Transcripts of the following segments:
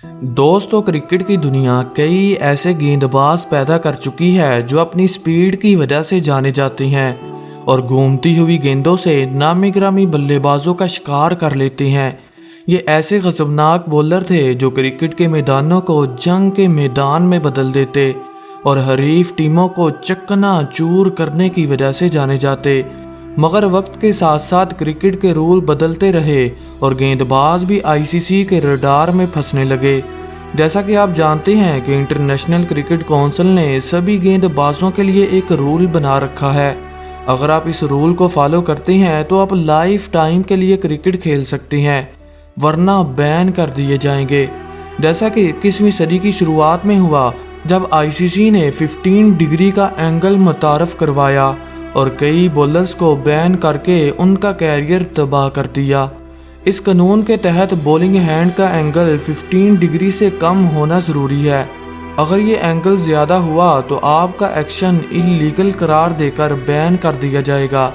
दोस्तों, क्रिकेट की दुनिया कई ऐसे गेंदबाज पैदा कर चुकी है जो अपनी स्पीड की वजह से जाने जाते हैं और घूमती हुई गेंदों से नामी गिरामी बल्लेबाजों का शिकार कर लेते हैं। ये ऐसे खतरनाक बॉलर थे जो क्रिकेट के मैदानों को जंग के मैदान में बदल देते और हरीफ टीमों को चकना चूर करने की वजह से जाने जाते। मगर वक्त के साथ साथ क्रिकेट के रूल बदलते रहे और गेंदबाज भी आईसीसी के रडार में फंसने लगे। जैसा कि आप जानते हैं कि इंटरनेशनल क्रिकेट काउंसिल ने सभी गेंदबाजों के लिए एक रूल बना रखा है। अगर आप इस रूल को फॉलो करते हैं तो आप लाइफ टाइम के लिए क्रिकेट खेल सकते हैं, वरना बैन कर दिए जाएंगे। जैसा कि 21वीं सदी की शुरुआत में हुआ जब आईसीसी ने 15 डिग्री का एंगल मुतारफ करवाया और कई बॉलर्स को बैन करके उनका कैरियर तबाह कर दिया। इस कानून के तहत बॉलिंग हैंड का एंगल 15 डिग्री से कम होना ज़रूरी है। अगर ये एंगल ज़्यादा हुआ तो आपका एक्शन इलीगल करार देकर बैन कर दिया जाएगा।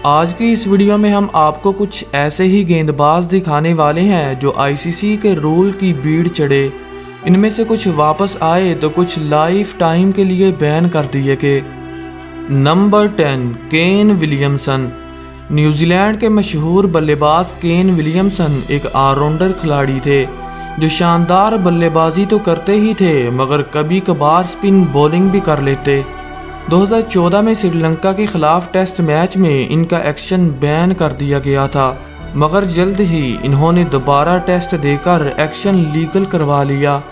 आज की इस वीडियो में हम आपको कुछ ऐसे ही गेंदबाज दिखाने वाले हैं जो आईसीसी के रूल की भीड़ चढ़े। इनमें से कुछ वापस आए तो कुछ लाइफ टाइम के लिए बैन कर दिए गए। Number 10, Kane Williamson. न्यूजीलैंड के मशहूर बल्लेबाज केन विलियमसन एक ऑलराउंडर खिलाड़ी थे जो शानदार बल्लेबाजी तो करते ही थे मगर कभी कभार स्पिन बॉलिंग भी कर लेते। 2014 में श्रीलंका के खिलाफ टेस्ट मैच में इनका एक्शन बैन कर दिया गया था, मगर जल्द ही इन्होंने दोबारा टेस्ट देकर एक्शन लीगल करवा लिया।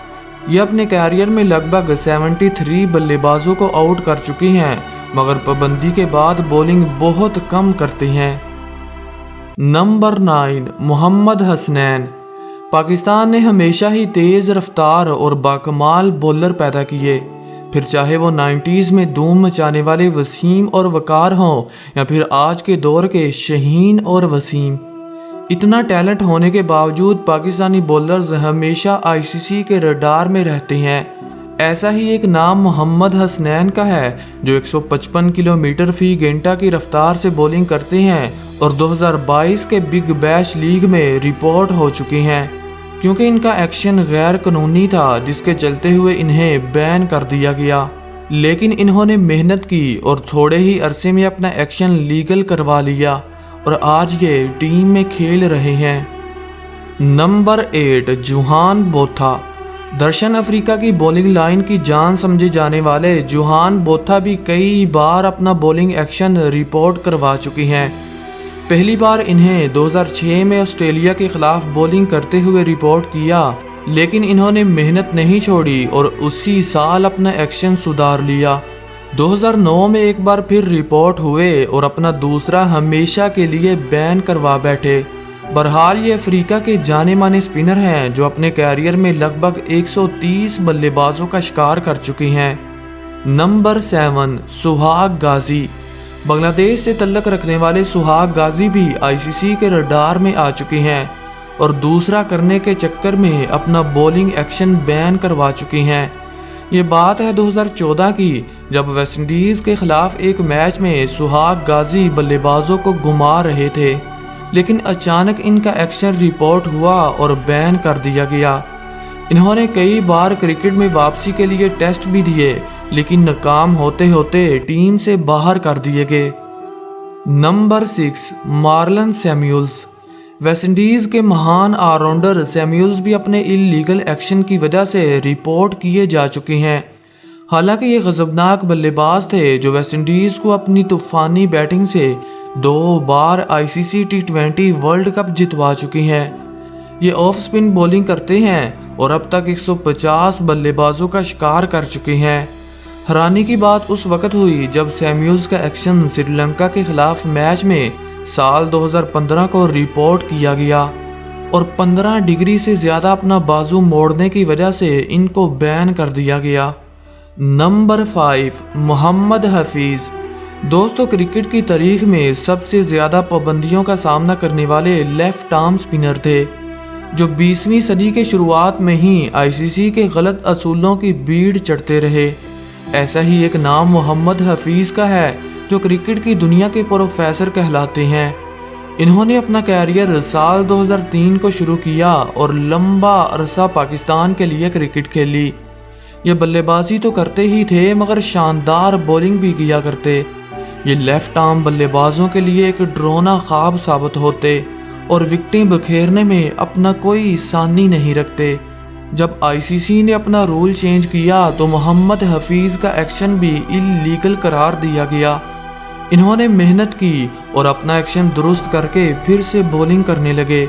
ये अपने कैरियर में लगभग 73 बल्लेबाजों को आउट कर चुकी हैं, मगर पाबंदी के बाद बॉलिंग बहुत कम करती हैं। नंबर 9, मोहम्मद हसनैन। पाकिस्तान ने हमेशा ही तेज़ रफ्तार और बाकमाल बॉलर पैदा किए, फिर चाहे वो 90s में धूम मचाने वाले वसीम और वकार हों या फिर आज के दौर के शहीन और वसीम। इतना टैलेंट होने के बावजूद पाकिस्तानी बॉलर्स हमेशा आईसीसी के रडार में रहते हैं। ऐसा ही एक नाम मोहम्मद हसनैन का है जो 155 किलोमीटर फी घंटा की रफ्तार से बॉलिंग करते हैं और 2022 के बिग बैश लीग में रिपोर्ट हो चुके हैं क्योंकि इनका एक्शन गैर कानूनी था, जिसके चलते हुए इन्हें बैन कर दिया गया। लेकिन इन्होंने मेहनत की और थोड़े ही अरसे में अपना एक्शन लीगल करवा लिया और आज ये टीम में खेल रहे हैं। Number 8, जुहान Botha. दक्षिण अफ्रीका की बॉलिंग लाइन की जान समझे जाने वाले जुहान बोथा भी कई बार अपना बॉलिंग एक्शन रिपोर्ट करवा चुकी हैं। पहली बार इन्हें 2006 में ऑस्ट्रेलिया के खिलाफ बॉलिंग करते हुए रिपोर्ट किया, लेकिन इन्होंने मेहनत नहीं छोड़ी और उसी साल अपना एक्शन सुधार लिया। 2009 में एक बार फिर रिपोर्ट हुए और अपना दूसरा हमेशा के लिए बैन करवा बैठे। बहरहाल ये अफ्रीका के जाने माने स्पिनर हैं जो अपने कैरियर में लगभग 130 बल्लेबाजों का शिकार कर चुकी हैं। नंबर 7, सुहाग गाजी। बांग्लादेश से तल्लक रखने वाले सुहाग गाजी भी आईसीसी के रडार में आ चुके हैं और दूसरा करने के चक्कर में अपना बॉलिंग एक्शन बैन करवा चुकी हैं। ये बात है 2014 की, जब वेस्टइंडीज़ के खिलाफ एक मैच में सुहाग गाजी बल्लेबाजों को घुमा रहे थे, लेकिन अचानक इनका एक्शन रिपोर्ट हुआ और बैन कर दिया गया। इन्होंने कई बार क्रिकेट में वापसी के लिए टेस्ट भी दिए, लेकिन नाकाम होते होते टीम से बाहर कर दिए गए। Number 6, Marlon Samuels. वेस्टइंडीज़ के महान ऑलराउंडर सैमुअल्स भी अपने इल्लीगल एक्शन की वजह से रिपोर्ट किए जा चुके हैं। हालांकि ये गजबनाक बल्लेबाज थे जो वेस्टइंडीज़ को अपनी तूफानी बैटिंग से 2 बार आईसीसी T20 वर्ल्ड कप जितवा चुकी हैं। ये ऑफ स्पिन बॉलिंग करते हैं और अब तक 150 बल्लेबाजों का शिकार कर चुके हैं। हैरानी की बात उस वक्त हुई जब सैमुअल्स का एक्शन श्रीलंका के खिलाफ मैच में साल 2015 को रिपोर्ट किया गया और 15 डिग्री से ज़्यादा अपना बाजू मोड़ने की वजह से इनको बैन कर दिया गया। नंबर 5, मोहम्मद हफीज़। दोस्तों, क्रिकेट की तारीख में सबसे ज़्यादा पाबंदियों का सामना करने वाले लेफ्ट आर्म स्पिनर थे जो 20वीं सदी के शुरुआत में ही आईसीसी के गलत असूलों की भीड़ चढ़ते रहे। ऐसा ही एक नाम मोहम्मद हफीज़ का है जो क्रिकेट की दुनिया के प्रोफेसर कहलाते हैं। इन्होंने अपना कैरियर साल 2003 को शुरू किया और लंबा अरसा पाकिस्तान के लिए क्रिकेट खेली। ये बल्लेबाजी तो करते ही थे मगर शानदार बॉलिंग भी किया करते। ये लेफ्ट आर्म बल्लेबाजों के लिए एक डरावना ख्वाब साबित होते और विकेटें बखेरने में अपना कोई सानी नहीं रखते। जब आईसीसी ने अपना रूल चेंज किया तो मोहम्मद हफीज़ का एक्शन भी इल्लीगल करार दिया गया। इन्होंने मेहनत की और अपना एक्शन दुरुस्त करके फिर से बॉलिंग करने लगे,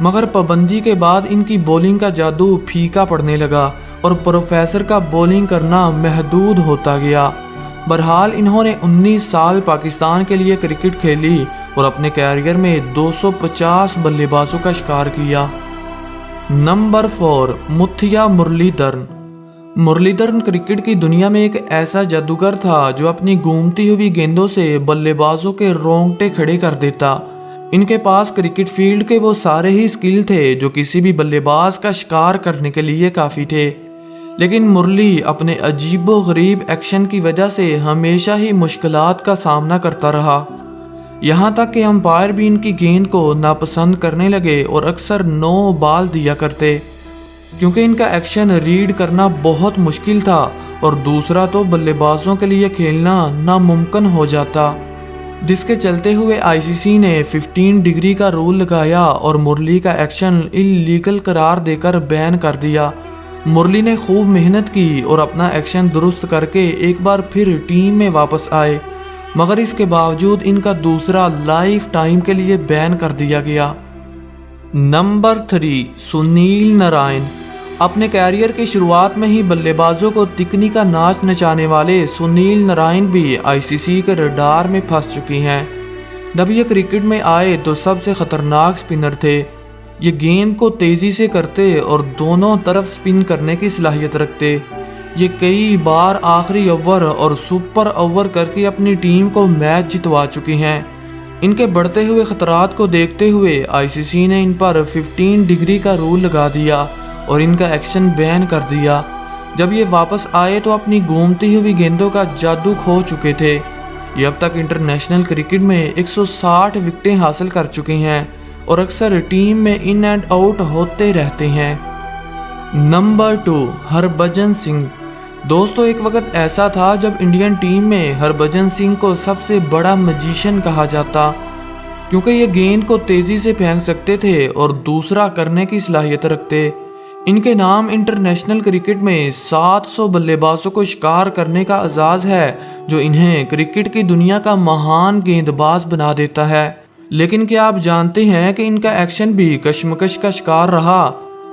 मगर पाबंदी के बाद इनकी बॉलिंग का जादू फीका पड़ने लगा और प्रोफेसर का बॉलिंग करना महदूद होता गया। बहरहाल इन्होंने 19 साल पाकिस्तान के लिए क्रिकेट खेली और अपने कैरियर में 250 बल्लेबाजों का शिकार किया। नंबर 4, मुथिया मुरलीधरन। मुरलीधरन क्रिकेट की दुनिया में एक ऐसा जादूगर था जो अपनी घूमती हुई गेंदों से बल्लेबाजों के रोंगटे खड़े कर देता। इनके पास क्रिकेट फील्ड के वो सारे ही स्किल थे जो किसी भी बल्लेबाज का शिकार करने के लिए काफ़ी थे, लेकिन मुरली अपने अजीबो गरीब एक्शन की वजह से हमेशा ही मुश्किलात का सामना करता रहा। यहाँ तक कि अंपायर भी इनकी गेंद को नापसंद करने लगे और अक्सर नो बॉल दिया करते, क्योंकि इनका एक्शन रीड करना बहुत मुश्किल था और दूसरा तो बल्लेबाजों के लिए खेलना नामुमकिन हो जाता, जिसके चलते हुए आईसीसी ने 15 डिग्री का रूल लगाया और मुरली का एक्शन इल्लीगल करार देकर बैन कर दिया। मुरली ने खूब मेहनत की और अपना एक्शन दुरुस्त करके एक बार फिर टीम में वापस आए, मगर इसके बावजूद इनका दूसरा लाइफ टाइम के लिए बैन कर दिया गया। नंबर 3, सुनील नारायण। अपने कैरियर की शुरुआत में ही बल्लेबाजों को तिकनी का नाच नचाने वाले सुनील नारायण भी आईसीसी के रडार में फंस चुकी हैं। जब ये क्रिकेट में आए तो सबसे खतरनाक स्पिनर थे। ये गेंद को तेज़ी से करते और दोनों तरफ स्पिन करने की सलाहियत रखते। ये कई बार आखिरी ओवर और सुपर ओवर करके अपनी टीम को मैच जितवा चुकी हैं। इनके बढ़ते हुए खतरात को देखते हुए आईसीसी ने इन पर 15 डिग्री का रूल लगा दिया और इनका एक्शन बैन कर दिया। जब ये वापस आए तो अपनी घूमती हुई गेंदों का जादू खो चुके थे। ये अब तक इंटरनेशनल क्रिकेट में 160 विकेटें हासिल कर चुके हैं और अक्सर टीम में इन एंड आउट होते रहते हैं। नंबर 2, हरभजन सिंह। दोस्तों, एक वक्त ऐसा था जब इंडियन टीम में हरभजन सिंह को सबसे बड़ा मैजिशियन कहा जाता, क्योंकि ये गेंद को तेज़ी से फेंक सकते थे और दूसरा करने की सलाहियत रखते। इनके नाम इंटरनेशनल क्रिकेट में 700 बल्लेबाजों को शिकार करने का एजाज़ है, जो इन्हें क्रिकेट की दुनिया का महान गेंदबाज बना देता है। लेकिन क्या आप जानते हैं कि इनका एक्शन भी कशमकश का शिकार रहा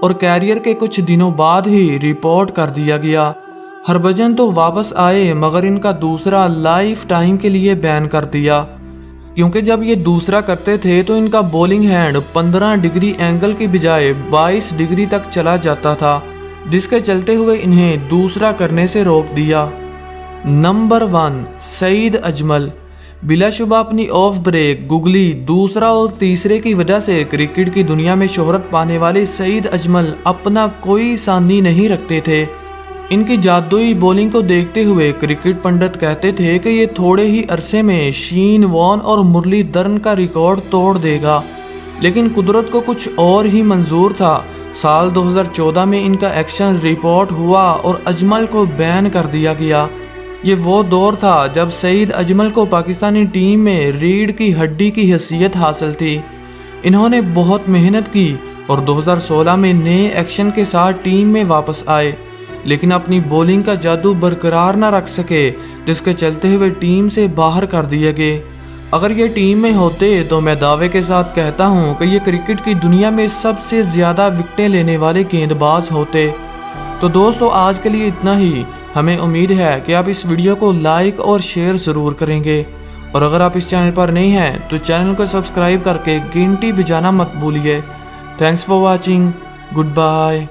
और कैरियर के कुछ दिनों बाद ही रिपोर्ट कर दिया गया। हरभजन तो वापस आए मगर इनका दूसरा लाइफ टाइम के लिए बैन कर दिया, क्योंकि जब ये दूसरा करते थे तो इनका बॉलिंग हैंड 15 डिग्री एंगल की बजाय 22 डिग्री तक चला जाता था, जिसके चलते हुए इन्हें दूसरा करने से रोक दिया। नंबर 1, सईद अजमल। बिलाशुबा अपनी ऑफ ब्रेक, गुगली, दूसरा और तीसरे की वजह से क्रिकेट की दुनिया में शोहरत पाने वाले सईद अजमल अपना कोई सानी नहीं रखते थे। इनकी जादुई बॉलिंग को देखते हुए क्रिकेट पंडित कहते थे कि ये थोड़े ही अरसे में शीन वॉन और मुरलीधरन का रिकॉर्ड तोड़ देगा, लेकिन कुदरत को कुछ और ही मंजूर था। साल 2014 में इनका एक्शन रिपोर्ट हुआ और अजमल को बैन कर दिया गया। ये वो दौर था जब सईद अजमल को पाकिस्तानी टीम में रीढ़ की हड्डी की हैसियत हासिल थी। इन्होंने बहुत मेहनत की और 2016 में नए एक्शन के साथ टीम में वापस आए, लेकिन अपनी बॉलिंग का जादू बरकरार न रख सके, जिसके चलते हुए टीम से बाहर कर दिए गए। अगर ये टीम में होते तो मैं दावे के साथ कहता हूँ कि ये क्रिकेट की दुनिया में सबसे ज़्यादा विकेटें लेने वाले गेंदबाज होते। तो दोस्तों, आज के लिए इतना ही। हमें उम्मीद है कि आप इस वीडियो को लाइक और शेयर ज़रूर करेंगे, और अगर आप इस चैनल पर नहीं हैं तो चैनल को सब्सक्राइब करके घंटी बजाना मत भूलिए। Thanks for watching. Good bye.